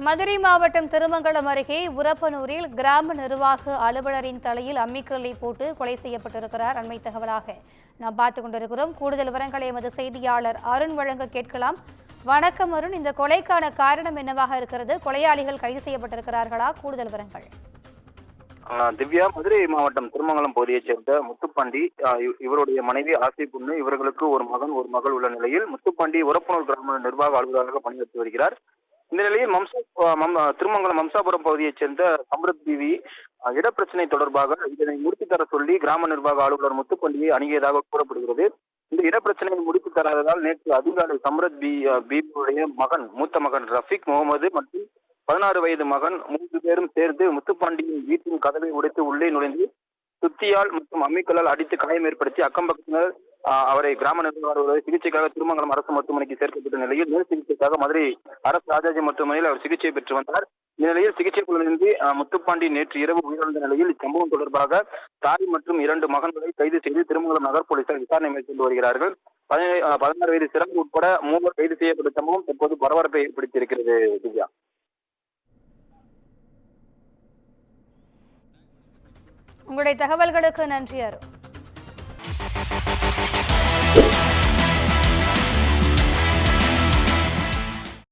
மதுரை மாவட்டம் திருமங்கலம் அருகே உரப்பனூரில் கிராம நிர்வாக அலுவலரின் தலையில் அம்மிக்கல்லை போட்டு கொலை செய்யப்பட்டிருக்கிறார். அண்மை தகவலாக நாம் பார்த்துக் கொண்டிருக்கிறோம். கூடுதல் விவரங்களை எமது செய்தியாளர் அருண் வழங்க கேட்கலாம். வணக்கம் அருண், இந்த கொலைக்கான காரணம் என்னவாக இருக்கிறது? கொலையாளிகள் கைது செய்யப்பட்டிருக்கிறார்களா? கூடுதல் விவரங்கள். திவ்யா, மதுரை மாவட்டம் திருமங்கலம் பகுதியைச் சேர்ந்த முத்துப்பாண்டி, இவருடைய மனைவி ஆசை பொண்ணு, இவர்களுக்கு ஒரு மகன் ஒரு மகள் உள்ள நிலையில் முத்துப்பாண்டி உரப்பனூர் கிராம நிர்வாக அலுவலராக பணியாற்றி வருகிறார். இந்த நிலையில் திருமங்கலம் மம்சாபுரம் பகுதியைச் சேர்ந்த சம்ரத் பிவி இடப்பிரச்சனை தொடர்பாக இதனை முடித்து தர சொல்லி கிராம நிர்வாக அலுவலர் முத்துப்பாண்டியை அணுகியதாக கூறப்படுகிறது. இந்த இடப்பிரச்சனையை முடித்து தராததால் நேற்று அதிகாலை சம்ரத் பிவியுடைய மகன், மூத்த மகன் ரஃபீக் முகமது மற்றும் 16 வயது மகன் 3 பேரும் சேர்ந்து முத்துப்பாண்டியின் வீட்டின் கதவை உடைத்து உள்ளே நுழைந்து சுத்தியால் மற்றும் அம்மிக்கல்லால் அடித்து காயம் ஏற்படுத்தி அக்கம்பக்கத்தினர் அவரை கிராம நிர்வாக சிகிச்சைக்காக திருமங்கலம் அரசு மருத்துவமனைக்கு சேர்க்கப்பட்ட நிலையில் மேல் சிகிச்சைக்காக மதுரை அரசு ராஜாஜி மருத்துவமனையில் அவர் சிகிச்சை பெற்று வந்தார். இந்த நிலையில் சிகிச்சைக்குள்ளிருந்து முத்துப்பாண்டி நேற்று இரவு உயிரிழந்த நிலையில் இச்சம்பவம் தொடர்பாக தாய் மற்றும் 2 மகன்களை கைது செய்து திருமங்கலம் நகர் போலீசார் விசாரணை மேற்கொண்டு வருகிறார்கள். 16 வயது சிறப்பு உட்பட 3 கைது செய்யப்பட்ட சம்பவம் தற்போது பரபரப்பை ஏற்படுத்தியிருக்கிறது. திவ்யா, உங்களுடைய தகவல்களுக்கு நன்றி அருண்.